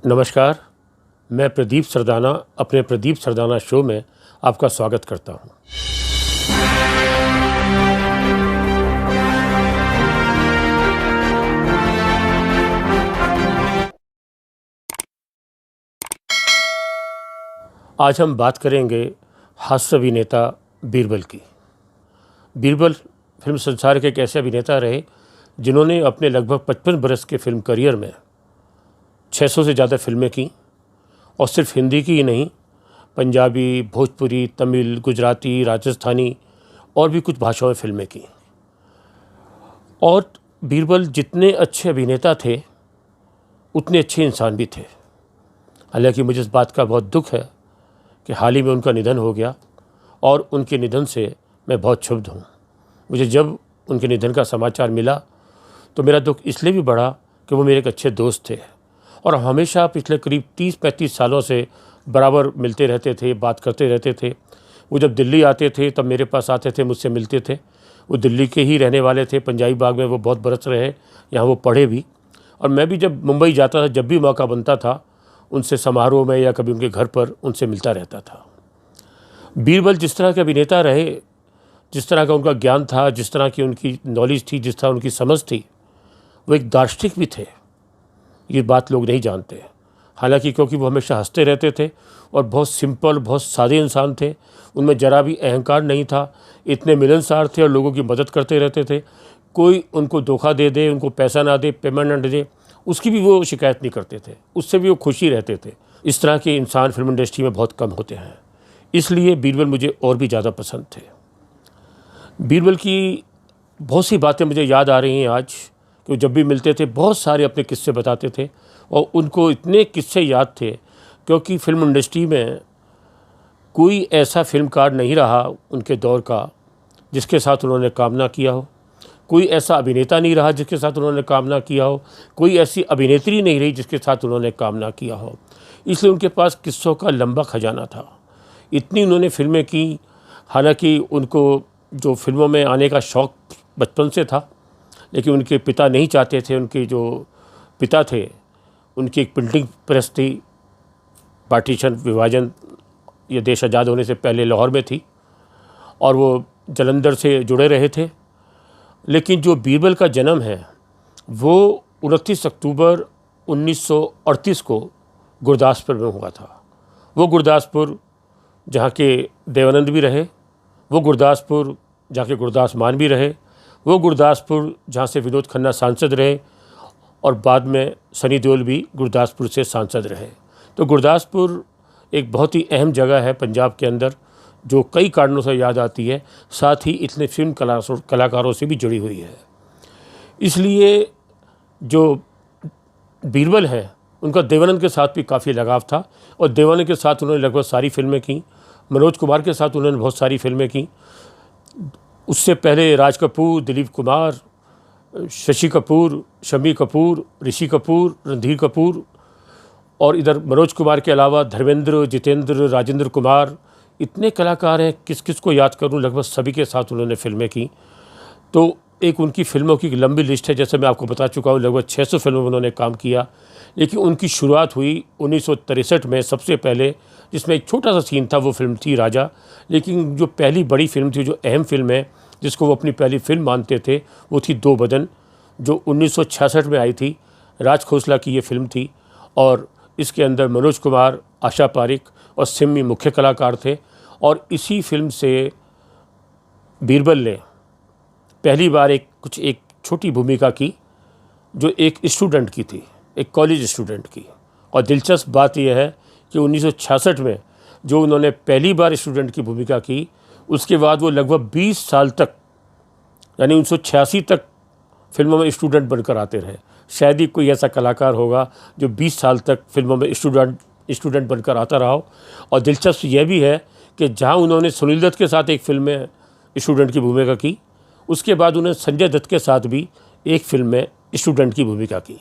नमस्कार, मैं प्रदीप सरदाना अपने प्रदीप सरदाना शो में आपका स्वागत करता हूं। आज हम बात करेंगे हास्य अभिनेता बीरबल की। बीरबल फिल्म संसार के एक ऐसे अभिनेता रहे जिन्होंने अपने लगभग 55 बरस के फिल्म करियर में 600 से ज़्यादा फिल्में की और सिर्फ हिंदी की ही नहीं, पंजाबी, भोजपुरी, तमिल, गुजराती, राजस्थानी और भी कुछ भाषाओं में फिल्में की। और बीरबल जितने अच्छे अभिनेता थे उतने अच्छे इंसान भी थे। हालांकि मुझे इस बात का बहुत दुख है कि हाल ही में उनका निधन हो गया और उनके निधन से मैं बहुत क्षुब्ध हूँ। मुझे जब उनके निधन का समाचार मिला तो मेरा दुख इसलिए भी बढ़ा कि वो मेरे एक अच्छे दोस्त थे और हमेशा पिछले करीब 30-35 सालों से बराबर मिलते रहते थे, बात करते रहते थे। वो जब दिल्ली आते थे तब मेरे पास आते थे, मुझसे मिलते थे। वो दिल्ली के ही रहने वाले थे, पंजाबी बाग में वो बहुत बरस रहे, यहाँ वो पढ़े भी। और मैं भी जब मुंबई जाता था, जब भी मौका बनता था, उनसे समारोह में या कभी उनके घर पर उनसे मिलता रहता था। बीरबल जिस तरह के अभिनेता रहे, जिस तरह का उनका ज्ञान था, जिस तरह की उनकी नॉलेज थी, जिस तरह उनकी समझ थी, वो एक दार्शनिक भी थे। ये बात लोग नहीं जानते। हालांकि क्योंकि वो हमेशा हंसते रहते थे और बहुत सिंपल, बहुत सादे इंसान थे। उनमें ज़रा भी अहंकार नहीं था, इतने मिलनसार थे और लोगों की मदद करते रहते थे। कोई उनको धोखा दे दे, उनको पैसा ना दे, पेमेंट ना दे, उसकी भी वो शिकायत नहीं करते थे, उससे भी वो खुशी रहते थे। इस तरह के इंसान फिल्म इंडस्ट्री में बहुत कम होते हैं, इसलिए बीरबल मुझे और भी ज़्यादा पसंद थे। बीरबल की बहुत सी बातें मुझे याद आ रही हैं आज कि जब भी मिलते थे बहुत सारे अपने किस्से बताते थे और उनको इतने किस्से याद थे क्योंकि फिल्म इंडस्ट्री में कोई ऐसा फिल्मकार नहीं रहा उनके दौर का जिसके साथ उन्होंने काम ना किया हो। कोई ऐसा अभिनेता नहीं रहा जिसके साथ उन्होंने काम ना किया हो। कोई ऐसी अभिनेत्री नहीं रही जिसके साथ उन्होंने काम ना किया हो। इसलिए उनके पास किस्सों का लंबा खजाना था। इतनी उन्होंने फिल्में की। हालांकि उनको जो फिल्मों में आने का शौक़ बचपन से था, लेकिन उनके पिता नहीं चाहते थे। उनके जो पिता थे उनकी एक प्रिंटिंग प्रेस थी, पार्टीशन, विभाजन, ये देश आज़ाद होने से पहले लाहौर में थी और वो जालंधर से जुड़े रहे थे। लेकिन जो बीरबल का जन्म है वो 29 अक्टूबर 1938 को गुरदासपुर में हुआ था। वो गुरदासपुर जहाँ के देवानंद भी रहे, वो गुरदासपुर जहाँ के गुरदास मान भी रहे, वो गुरदासपुर जहाँ से विनोद खन्ना सांसद रहे और बाद में सनी देओल भी गुरदासपुर से सांसद रहे। तो गुरदासपुर एक बहुत ही अहम जगह है पंजाब के अंदर जो कई कारणों से याद आती है, साथ ही इतने फिल्म कलाकारों से भी जुड़ी हुई है। इसलिए जो बीरबल है उनका देवानंद के साथ भी काफ़ी लगाव था और देवानंद के साथ उन्होंने लगभग सारी फिल्में की। मनोज कुमार के साथ उन्होंने बहुत सारी फिल्में की। उससे पहले राज कपूर, दिलीप कुमार, शशि कपूर, शम्मी कपूर, ऋषि कपूर, रणधीर कपूर और इधर मनोज कुमार के अलावा धर्मेंद्र, जितेंद्र, राजेंद्र कुमार, इतने कलाकार हैं, किस किस को याद करूं, लगभग सभी के साथ उन्होंने फिल्में की। तो एक उनकी फ़िल्मों की लंबी लिस्ट है, जैसे मैं आपको बता चुका हूं, लगभग 600 फिल्मों में उन्होंने काम किया। लेकिन उनकी शुरुआत हुई 1963 में सबसे पहले, जिसमें एक छोटा सा सीन था, वो फिल्म थी राजा। लेकिन जो पहली बड़ी फिल्म थी, जो अहम फिल्म है, जिसको वो अपनी पहली फिल्म मानते थे, वो थी दो बदन, जो 1966 में आई थी। राज खोसला की ये फिल्म थी और इसके अंदर मनोज कुमार, आशा पारिक और सिम्मी मुख्य कलाकार थे। और इसी फिल्म से बीरबल ने पहली बार एक छोटी भूमिका की जो एक स्टूडेंट की थी, एक कॉलेज स्टूडेंट की। और दिलचस्प बात यह है कि 1966 में जो उन्होंने पहली बार स्टूडेंट की भूमिका की, उसके बाद वो लगभग 20 साल तक, यानी 1986 तक फिल्मों में स्टूडेंट बनकर आते रहे। शायद ही कोई ऐसा कलाकार होगा जो 20 साल तक फिल्मों में स्टूडेंट बनकर आता रहा हो। और दिलचस्प यह भी है कि जहाँ उन्होंने सुनील दत्त के साथ एक फिल्म में स्टूडेंट की भूमिका की, उसके बाद उन्होंने संजय दत्त के साथ भी एक फिल्म में स्टूडेंट की भूमिका की।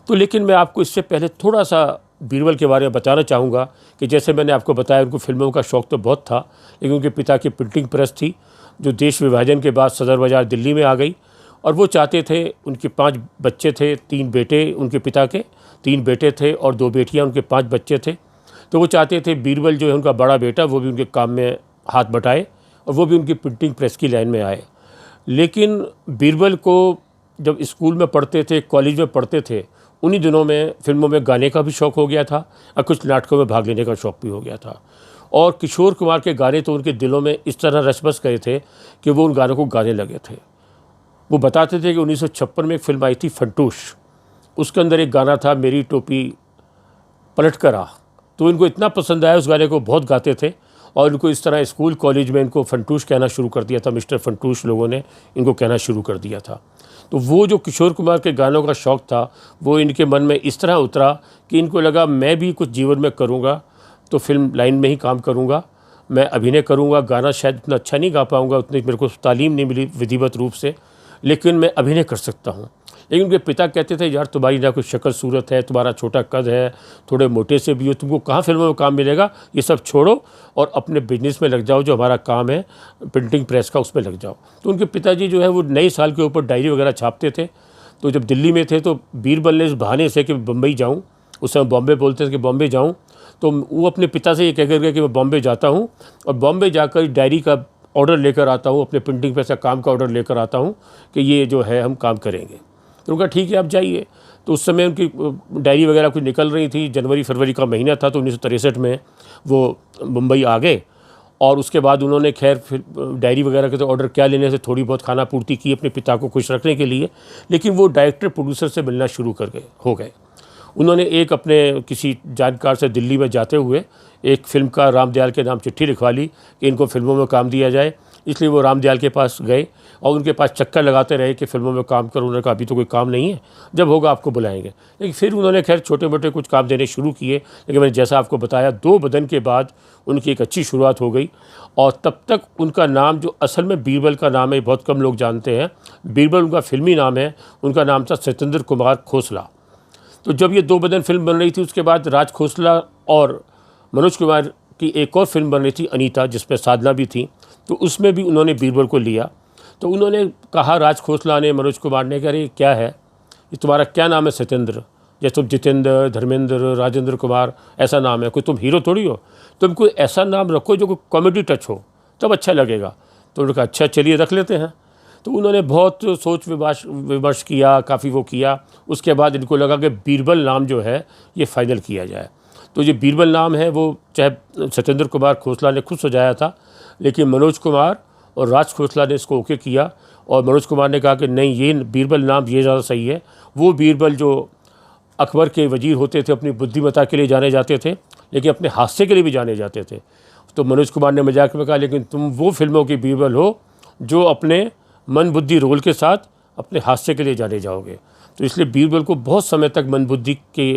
तो लेकिन मैं आपको इससे पहले थोड़ा सा बीरबल के बारे में बताना चाहूँगा कि जैसे मैंने आपको बताया, उनको फिल्मों का शौक़ तो बहुत था, लेकिन उनके पिता की प्रिंटिंग प्रेस थी जो देश विभाजन के बाद सदर बाज़ार दिल्ली में आ गई और वो चाहते थे, उनके 5 बच्चे थे, 3 बेटे उनके पिता के, 3 बेटे थे और 2 बेटियां, उनके 5 बच्चे थे। तो वो चाहते थे बीरबल जो है उनका बड़ा बेटा वो भी उनके काम में हाथ बटाए और वो भी उनकी प्रिंटिंग प्रेस की लाइन में आए। लेकिन बीरबल को जब स्कूल में पढ़ते थे, कॉलेज में पढ़ते थे, उन्हीं दिनों में फिल्मों में गाने का भी शौक़ हो गया था और कुछ नाटकों में भाग लेने का शौक़ भी हो गया था। और किशोर कुमार के गाने तो उनके दिलों में इस तरह रच बस गए थे कि वो उन गानों को गाने लगे थे। वो बताते थे कि 1956 में एक फिल्म आई थी फंटूश, उसके अंदर एक गाना था मेरी टोपी पलट कर आ, तो इनको इतना पसंद आया, उस गाने को बहुत गाते थे और इनको इस तरह स्कूल कॉलेज में इनको फंटूश कहना शुरू कर दिया था। मिस्टर फंटूश लोगों ने इनको कहना शुरू कर दिया था। तो वो जो किशोर कुमार के गानों का शौक़ था वो इनके मन में इस तरह उतरा कि इनको लगा मैं भी कुछ जीवन में करूँगा तो फिल्म लाइन में ही काम करूँगा, मैं अभिनय करूँगा। गाना शायद इतना अच्छा नहीं गा पाऊँगा, उतनी मेरे को तालीम नहीं मिली विधिवत रूप से, लेकिन मैं अभिनय कर सकता हूँ। लेकिन उनके पिता कहते थे यार तुम्हारी ना कोई शक्ल सूरत है, तुम्हारा छोटा कद है, थोड़े मोटे से भी हो, तुमको कहाँ फिल्मों में काम मिलेगा, ये सब छोड़ो और अपने बिजनेस में लग जाओ, जो हमारा काम है प्रिंटिंग प्रेस का उसमें लग जाओ। तो उनके पिताजी जो है वो नए साल के ऊपर डायरी वगैरह छापते थे। तो जब दिल्ली में थे तो बीरबल ने इस बहाने से कि बम्बई जाऊँ, उस समय बॉम्बे बोलते थे कि बॉम्बे जाऊँ, तो वो अपने पिता से ये कह कर गए कि मैं बॉम्बे जाता हूँ और बॉम्बे जाकर डायरी का ऑर्डर लेकर आता हूँ, अपने प्रिंटिंग प्रेस का काम का ऑर्डर लेकर आता हूँ कि ये जो है हम काम करेंगे। तो उनका ठीक है आप जाइए। तो उस समय उनकी डायरी वगैरह कुछ निकल रही थी, जनवरी फरवरी का महीना था, तो 1963 में वो मुंबई आ गए। और उसके बाद उन्होंने खैर फिर डायरी वगैरह के तो ऑर्डर क्या लेने से थोड़ी बहुत खाना पूर्ति की अपने पिता को खुश रखने के लिए, लेकिन वो डायरेक्टर प्रोड्यूसर से मिलना शुरू हो गए। उन्होंने एक अपने किसी जानकार से दिल्ली में जाते हुए एक फिल्म का राम दयाल के नाम चिट्ठी लिखवा ली कि इनको फिल्मों में काम दिया जाए। इसलिए वो राम दयाल के पास गए और उनके पास चक्कर लगाते रहे कि फिल्मों में काम करो। उन्होंने कहा अभी तो कोई काम नहीं है, जब होगा आपको बुलाएंगे। लेकिन फिर उन्होंने खैर छोटे मोटे कुछ काम देने शुरू किए, लेकिन मैंने जैसा आपको बताया 2 बदन के बाद उनकी एक अच्छी शुरुआत हो गई। और तब तक उनका नाम जो असल में बीरबल का नाम है बहुत कम लोग जानते हैं। बीरबल उनका फिल्मी नाम है, उनका नाम था सत्येंद्र कुमार खोसला। तो जब ये 2 बदन फिल्म बन रही थी उसके बाद राज खोसला और मनोज कुमार की एक और फिल्म बन रही थी अनीता, जिसमें साधना भी थी, तो उसमें भी उन्होंने बीरबल को लिया। तो उन्होंने कहा राज खोसला ने, मनोज कुमार ने, कह रहे क्या है ये तुम्हारा क्या नाम है सत्येंद्र, जैसे तुम जितेंद्र, धर्मेंद्र, राजेंद्र कुमार ऐसा नाम है, कोई तुम हीरो थोड़ी हो, तुम कोई ऐसा नाम रखो जो कोई कॉमेडी टच हो तब अच्छा लगेगा। तो उन्होंने कहा अच्छा चलिए रख लेते हैं। तो उन्होंने बहुत सोच विमर्श किया, काफ़ी वो किया। उसके बाद इनको लगा कि बीरबल नाम जो है ये फाइनल किया जाए। तो ये बीरबल नाम है वो चाहे सत्येंद्र कुमार खोसला ने खुद सजाया था, लेकिन मनोज कुमार और राज खोसला ने इसको ओके किया। और मनोज कुमार ने कहा कि नहीं ये बीरबल नाम ये ज़्यादा सही है। वो बीरबल जो अकबर के वजीर होते थे अपनी बुद्धिमत्ता के लिए जाने जाते थे, लेकिन अपने हास्य के लिए भी जाने जाते थे। तो मनोज कुमार ने मजाक में कहा लेकिन तुम वो फिल्मों की बीरबल हो जो अपने मन बुद्धि रोल के साथ अपने हास्य के लिए जाने जाओगे। तो इसलिए बीरबल को बहुत समय तक मन बुद्धि के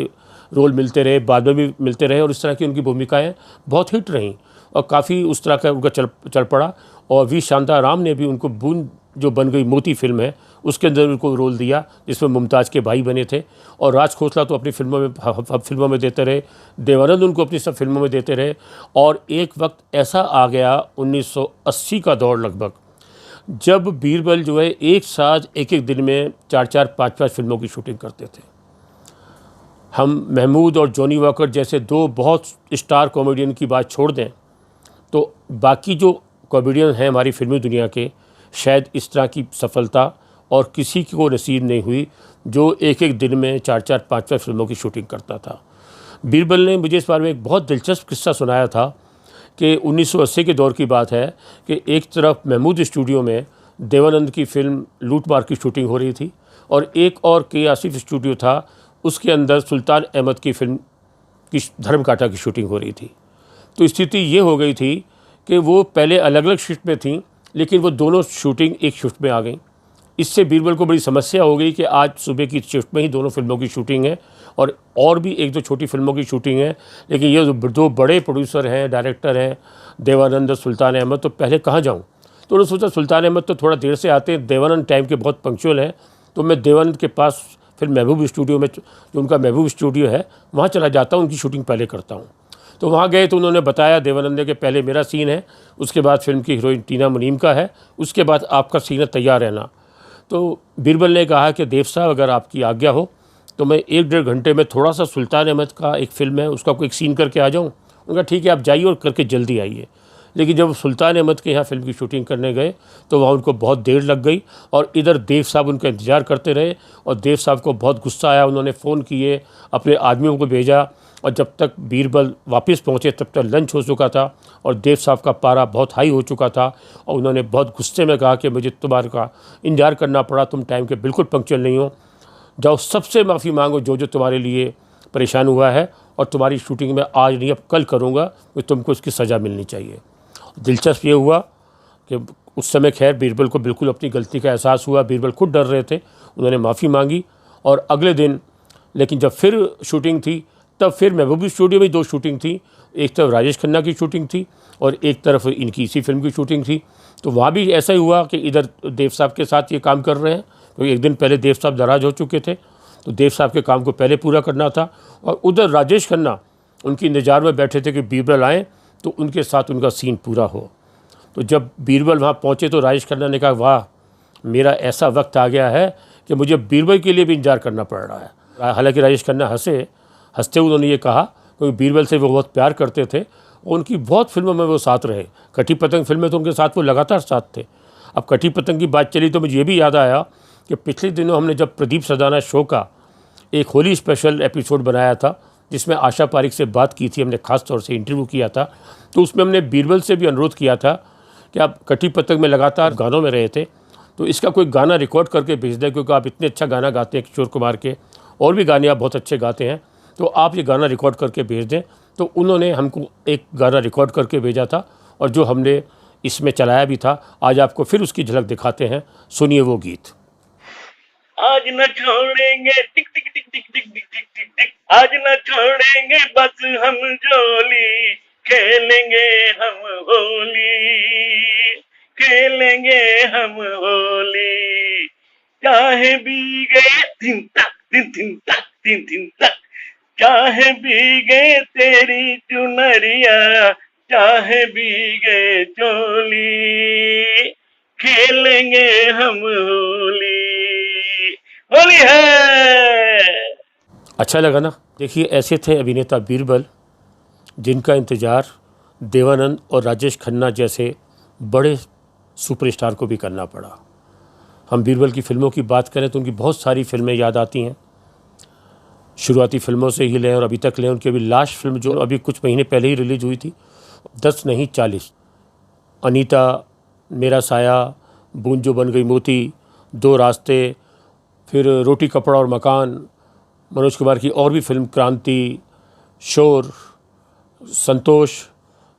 रोल मिलते रहे, बाद में भी मिलते रहे और इस तरह की उनकी भूमिकाएं बहुत हिट रहीं और काफ़ी उस तरह का उनका चल पड़ा। और वी शांताराम ने भी उनको बूंद जो बन गई मोती फिल्म है उसके अंदर उनको रोल दिया जिसमें मुमताज़ के भाई बने थे। और राज खोसला तो अपनी फिल्मों में देते रहे, देवानंद उनको अपनी सब फिल्मों में देते रहे। और एक वक्त ऐसा आ गया 1980 का दौर लगभग, जब बीरबल जो है एक साथ एक एक दिन में 4-4, 5-5 फिल्मों की शूटिंग करते थे। हम महमूद और जॉनी वॉकर जैसे 2 बहुत स्टार कॉमेडियन की बात छोड़ दें तो बाकी जो कॉमेडियन हैं हमारी फिल्मी दुनिया के, शायद इस तरह की सफलता और किसी को नसीब नहीं हुई जो एक एक दिन में 4-4, 5-5 फिल्मों की शूटिंग करता था। बीरबल ने मुझे इस बारे में एक बहुत दिलचस्प किस्सा सुनाया था कि 1980 के दौर की बात है कि एक तरफ महमूद स्टूडियो में देवानंद की फिल्म लूट मार की शूटिंग हो रही थी और एक और के आसिफ स्टूडियो था, उसके अंदर सुल्तान अहमद की फिल्म की धर्मकांटा की शूटिंग हो रही थी। तो स्थिति ये हो गई थी कि वो पहले अलग अलग शिफ्ट में थी, लेकिन वो दोनों शूटिंग एक शिफ्ट में आ गई। इससे बीरबल को बड़ी समस्या हो गई कि आज सुबह की शिफ्ट में ही दोनों फिल्मों की शूटिंग है और भी 1-2 छोटी फिल्मों की शूटिंग है, लेकिन ये 2 बड़े प्रोड्यूसर हैं, डायरेक्टर हैं, देवानंद और सुल्तान अहमद, तो पहले कहाँ जाऊँ। तो उन्होंने सोचा सुल्तान अहमद तो थोड़ा देर से आते हैं, देवानंद टाइम के बहुत पंक्चुअल हैं, तो मैं देवानंद के पास फिर महबूब स्टूडियो में, जो उनका महबूब स्टूडियो है, वहाँ चला जाता हूँ, उनकी शूटिंग पहले करता हूँ। तो वहाँ गए तो उन्होंने बताया देवानंद ने कि पहले मेरा सीन है, उसके बाद फिल्म की हीरोइन टीना मुनीम का है, उसके बाद आपका सीन है, तैयार रहना। तो बीरबल ने कहा कि देव साहब अगर आपकी आज्ञा हो तो मैं 1-1.5 घंटे में थोड़ा सा सुल्तान अहमद का एक फ़िल्म है उसका कोई सीन करके आ जाऊँ। उनका ठीक है आप जाइए और करके जल्दी आइए। लेकिन जब सुल्तान अहमद के यहाँ फ़िल्म की शूटिंग करने गए तो वहाँ उनको बहुत देर लग गई और इधर देव साहब उनका इंतज़ार करते रहे और देव साहब को बहुत गुस्सा आया। उन्होंने फ़ोन किए, अपने आदमियों को भेजा और जब तक बीरबल वापस पहुँचे तब तक लंच हो चुका था और देव साहब का पारा बहुत हाई हो चुका था और उन्होंने बहुत गुस्से में कहा कि मुझे तुम्हारे का इंतज़ार करना पड़ा, तुम टाइम के बिल्कुल पंक्चुअल नहीं हो, जाओ सबसे माफ़ी मांगो जो तुम्हारे लिए परेशान हुआ है और तुम्हारी शूटिंग में आज नहीं अब कल करूँगा, तो तुमको उसकी सज़ा मिलनी चाहिए। दिलचस्प ये हुआ कि उस समय खैर बीरबल को बिल्कुल अपनी गलती का एहसास हुआ, बीरबल खुद डर रहे थे, उन्होंने माफ़ी मांगी और अगले दिन लेकिन जब फिर शूटिंग थी तब फिर महबूबी स्टूडियो में 2 शूटिंग थी, एक तरफ राजेश खन्ना की शूटिंग थी और एक तरफ इनकी इसी फिल्म की शूटिंग थी। तो वहाँ भी ऐसा ही हुआ कि इधर देव साहब के साथ ये काम कर रहे हैं क्योंकि एक दिन पहले देव साहब नाराज़ हो चुके थे, तो देव साहब के काम को पहले पूरा करना था और उधर राजेश खन्ना उनकी इंतजार में बैठे थे कि बीरबल आएँ तो उनके साथ उनका सीन पूरा हो। तो जब बीरबल वहाँ पहुँचे तो राजेश खन्ना ने कहा वाह, मेरा ऐसा वक्त आ गया है कि मुझे बीरबल के लिए भी इंतजार करना पड़ रहा है। हालांकि राजेश खन्ना हंसते हुए उन्होंने ये कहा क्योंकि बीरबल से वो बहुत प्यार करते थे और उनकी बहुत फिल्मों में वो साथ रहे। कटी पतंग फिल्म में तो उनके साथ वो लगातार साथ थे। अब कटी पतंग की बात चली तो मुझे ये भी याद आया कि पिछले दिनों हमने जब प्रदीप सदाना शो का एक होली स्पेशल एपिसोड बनाया था जिसमें आशा पारिक से बात की थी, हमने ख़ास तौर से इंटरव्यू किया था, तो उसमें हमने बीरबल से भी अनुरोध किया था कि आप कटी पतंग में लगातार गानों में रहे थे तो इसका कोई गाना रिकॉर्ड करके भेज दें क्योंकि आप इतने अच्छा गाना गाते हैं किशोर कुमार के, और भी गाने आप बहुत अच्छे गाते हैं, तो आप ये गाना रिकॉर्ड करके भेज दें। तो उन्होंने हमको एक गाना रिकॉर्ड करके भेजा था और जो हमने इसमें चलाया भी था। आज आपको फिर उसकी झलक दिखाते हैं, सुनिए वो गीत। आज न छोड़ेंगे टिक टिक टिक टिक टिक टिक टिक टिक टिक, आज न छोड़ेंगे बस हम जोली, खेलेंगे हम होली, खेलेंगे हम होली, चाहे भीगे दिन तक दिन तक दिन तक, चाहे भीगे तेरी चुनरिया, चाहे भीगे चोली, खेलेंगे हम होली, होली है। अच्छा लगा ना। देखिए ऐसे थे अभिनेता बीरबल जिनका इंतज़ार देवानंद और राजेश खन्ना जैसे बड़े सुपरस्टार को भी करना पड़ा। हम बीरबल की फ़िल्मों की बात करें तो उनकी बहुत सारी फिल्में याद आती हैं, शुरुआती फिल्मों से ही लें और अभी तक लें। उनकी अभी लास्ट फिल्म जो अभी कुछ महीने पहले ही रिलीज़ हुई थी 10 नहीं 40, अनीता, मेरा साया, बूंद जो बन गई मोती, 2 रास्ते, फिर रोटी कपड़ा और मकान, मनोज कुमार की और भी फिल्म क्रांति, शोर, संतोष,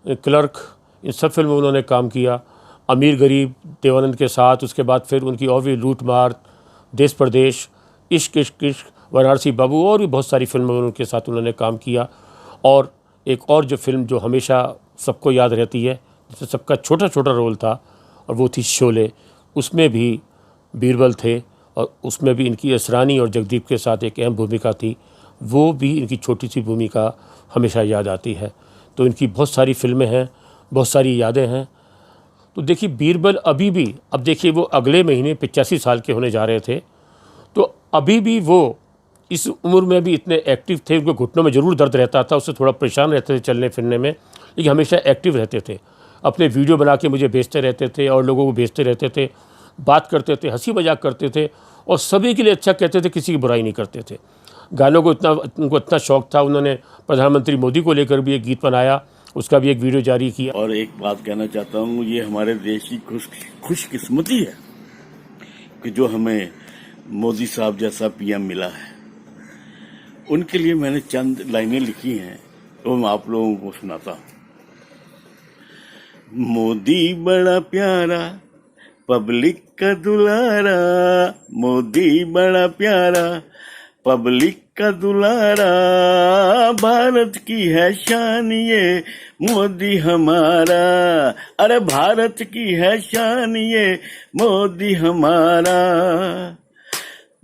क्लर्क, इन सब फिल्मों में उन्होंने काम किया। अमीर गरीब देवानंद के साथ, उसके बाद फिर उनकी और भी लूट मार, देश परदेश, इश्क इश्क इश्क, वाराणसी बाबू और भी बहुत सारी फिल्मों में उनके साथ उन्होंने काम किया। और एक और जो फिल्म जो हमेशा सबको याद रहती है जिसमें सबका छोटा छोटा रोल था और वो थी शोले, उसमें भी बीरबल थे और उसमें भी इनकी असरानी और जगदीप के साथ एक अहम भूमिका थी। वो भी इनकी छोटी सी भूमिका हमेशा याद आती है। तो इनकी बहुत सारी फिल्में हैं, बहुत सारी यादें हैं। तो देखिए बीरबल अभी भी, अब देखिए वो अगले महीने 85 साल के होने जा रहे थे, तो अभी भी वो इस उम्र में भी इतने एक्टिव थे। उनके घुटनों में ज़रूर दर्द रहता था, उससे थोड़ा परेशान रहते थे चलने फिरने में, लेकिन हमेशा एक्टिव रहते थे। अपने वीडियो बना के मुझे भेजते रहते थे और लोगों को भेजते रहते थे, बात करते थे, हंसी मजाक करते थे और सभी के लिए अच्छा कहते थे, किसी की बुराई नहीं करते थे। गानों को उनको इतना शौक़ था, उन्होंने प्रधानमंत्री मोदी को लेकर भी एक गीत बनाया, उसका भी एक वीडियो जारी किया। और एक बात कहना चाहता हूँ, ये हमारे देश की खुशकिस्मती है कि जो हमें मोदी साहब जैसा पीएम मिला है। उनके लिए मैंने चंद लाइनें लिखी हैं, तो मैं आप लोगों को सुनाता हूँ। मोदी बड़ा प्यारा, पब्लिक का दुलारा, मोदी बड़ा प्यारा, पब्लिक का दुलारा, भारत की है शान ये मोदी हमारा, अरे भारत की है शान ये मोदी हमारा,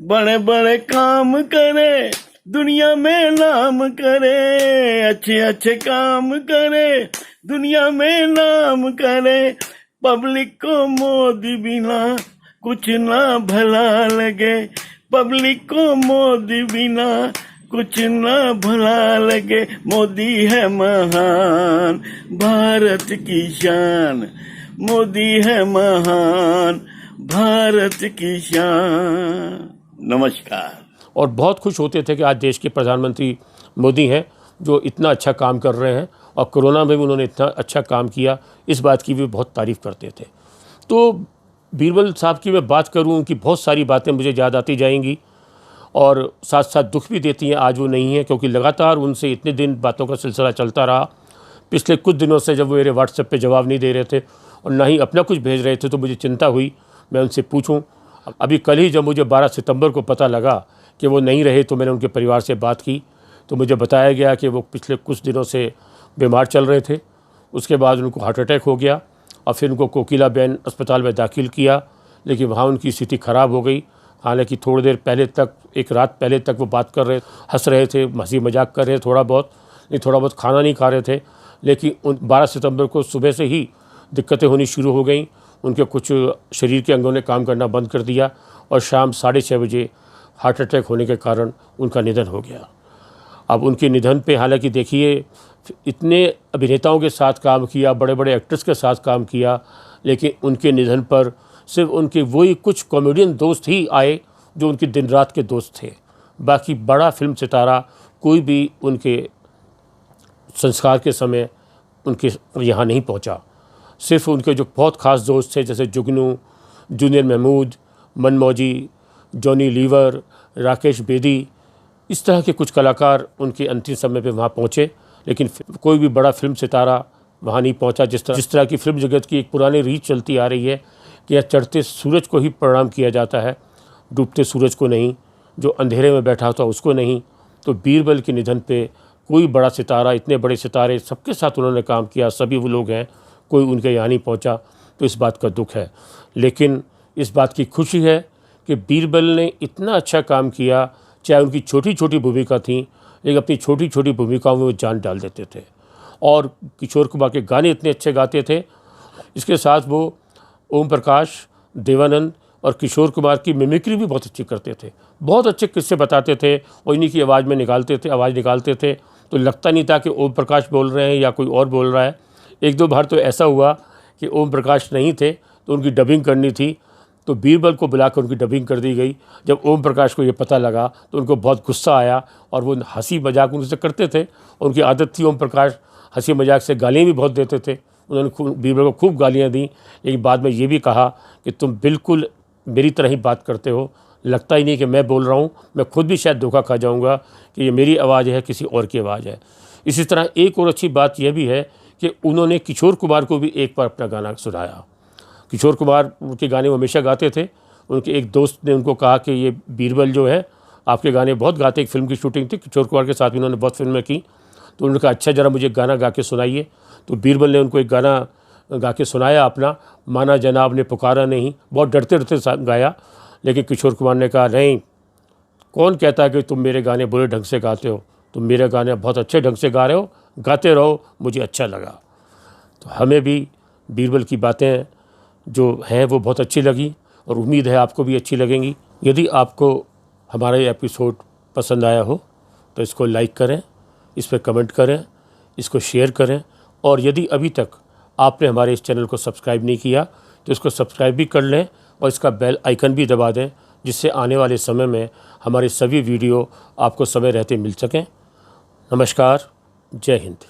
बड़े बड़े काम करे, दुनिया में नाम करे, अच्छे अच्छे काम करे, दुनिया में नाम करे, पब्लिक को मोदी बिना कुछ ना भला लगे, पब्लिक को मोदी बिना कुछ ना भला लगे, मोदी है महान भारत की शान, मोदी है महान भारत की शान। नमस्कार। और बहुत खुश होते थे कि आज देश के प्रधानमंत्री मोदी हैं जो इतना अच्छा काम कर रहे हैं, और कोरोना में भी उन्होंने इतना अच्छा काम किया, इस बात की भी बहुत तारीफ़ करते थे। तो बीरबल साहब की मैं बात करूं, उनकी बहुत सारी बातें मुझे याद आती जाएंगी और साथ साथ दुख भी देती हैं। आज वो नहीं है, क्योंकि लगातार उनसे इतने दिन बातों का सिलसिला चलता रहा। पिछले कुछ दिनों से जब वो मेरे व्हाट्सएप पे जवाब नहीं दे रहे थे और ना ही अपना कुछ भेज रहे थे, तो मुझे चिंता हुई मैं उनसे पूछूं। अभी कल ही जब मुझे 12 सितंबर को पता लगा कि वो नहीं रहे, तो मैंने उनके परिवार से बात की, तो मुझे बताया गया कि वो पिछले कुछ दिनों से बीमार चल रहे थे। उसके बाद उनको हार्ट अटैक हो गया और फिर उनको कोकिलाबेन अस्पताल में दाखिल किया, लेकिन वहाँ उनकी स्थिति ख़राब हो गई। हालांकि थोड़ी देर पहले तक, एक रात पहले तक वो बात कर रहे, हंस रहे थे, हंसी मजाक कर रहे, थोड़ा बहुत खाना नहीं खा रहे थे। लेकिन 12 सितंबर को सुबह से ही दिक्कतें होनी शुरू हो गई। उनके कुछ शरीर के अंगों ने काम करना बंद कर दिया और शाम 6:30 बजे हार्ट अटैक होने के कारण उनका निधन हो गया। अब उनके निधन पे, हालांकि देखिए, इतने अभिनेताओं के साथ काम किया, बड़े बड़े एक्टर्स के साथ काम किया, लेकिन उनके निधन पर सिर्फ उनके वही कुछ कॉमेडियन दोस्त ही आए जो उनके दिन रात के दोस्त थे। बाकी बड़ा फिल्म सितारा कोई भी उनके संस्कार के समय उनके यहाँ नहीं पहुँचा। सिर्फ उनके जो बहुत ख़ास दोस्त थे, जैसे जुगनू, जूनियर महमूद, मनमौजी, जॉनी लीवर, राकेश बेदी, इस तरह के कुछ कलाकार उनके अंतिम समय पे वहाँ पहुँचे, लेकिन कोई भी बड़ा फिल्म सितारा वहाँ नहीं पहुँचा। जिस तरह की फिल्म जगत की एक पुरानी रीत चलती आ रही है कि यह चढ़ते सूरज को ही प्रणाम किया जाता है, डूबते सूरज को नहीं, जो अंधेरे में बैठा था उसको नहीं। तो बीरबल के निधन पे कोई बड़ा सितारा, इतने बड़े सितारे सबके साथ उन्होंने काम किया, सभी वो लोग हैं, कोई उनके यहाँ नहीं पहुँचा, तो इस बात का दुख है। लेकिन इस बात की खुशी है कि बीरबल ने इतना अच्छा काम किया, चाहे उनकी छोटी छोटी भूमिका थी, लेकिन अपनी छोटी छोटी भूमिकाओं में वो जान डाल देते थे। और किशोर कुमार के गाने इतने अच्छे गाते थे। इसके साथ वो ओम प्रकाश, देवानंद और किशोर कुमार की मिमिक्री भी बहुत अच्छी करते थे, बहुत अच्छे किस्से बताते थे और इन्हीं की आवाज़ निकालते थे, तो लगता नहीं था कि ओम प्रकाश बोल रहे हैं या कोई और बोल रहा है। एक दो बार तो ऐसा हुआ कि ओम प्रकाश नहीं थे, तो उनकी डबिंग करनी थी, तो बीरबल को बुलाकर उनकी डबिंग कर दी गई। जब ओम प्रकाश को ये पता लगा तो उनको बहुत गुस्सा आया और वो हंसी मजाक उनसे करते थे। उनकी आदत थी, ओम प्रकाश हंसी मजाक से गालियाँ भी बहुत देते थे। उन्होंने बीरबल को खूब गालियाँ दी, लेकिन बाद में ये भी कहा कि तुम बिल्कुल मेरी तरह ही बात करते हो, लगता ही नहीं कि मैं बोल रहा हूँ, मैं खुद भी शायद धोखा खा जाऊँगा कि ये मेरी आवाज़ है, किसी और की आवाज़ है। इसी तरह एक और अच्छी बात यह भी है कि उन्होंने किशोर कुमार को भी एक बार अपना गाना सुनाया। किशोर कुमार के गाने वो हमेशा गाते थे। उनके एक दोस्त ने उनको कहा कि ये बीरबल जो है, आपके गाने बहुत गाते। एक फिल्म की शूटिंग थी, किशोर कुमार के साथ भी उन्होंने बहुत फिल्में की, तो उन्होंने कहा अच्छा ज़रा मुझे गाना गा के सुनाइए। तो बीरबल ने उनको एक गाना गा के सुनाया अपना, माना जनाब ने पुकारा नहीं, बहुत डरते डरते गाया। लेकिन किशोर कुमार ने कहा नहीं, कौन कहता है कि तुम मेरे गाने बुरे ढंग से गाते हो, तुम मेरे गाने बहुत अच्छे ढंग से गा रहे हो, गाते रहो, मुझे अच्छा लगा। तो हमें भी बीरबल की बातें जो हैं वो बहुत अच्छी लगी और उम्मीद है आपको भी अच्छी लगेंगी। यदि आपको हमारा ये एपिसोड पसंद आया हो तो इसको लाइक करें, इस पर कमेंट करें, इसको शेयर करें, और यदि अभी तक आपने हमारे इस चैनल को सब्सक्राइब नहीं किया तो इसको सब्सक्राइब भी कर लें और इसका बेल आइकन भी दबा दें, जिससे आने वाले समय में हमारे सभी वीडियो आपको समय रहते मिल सकें। नमस्कार, जय हिंद।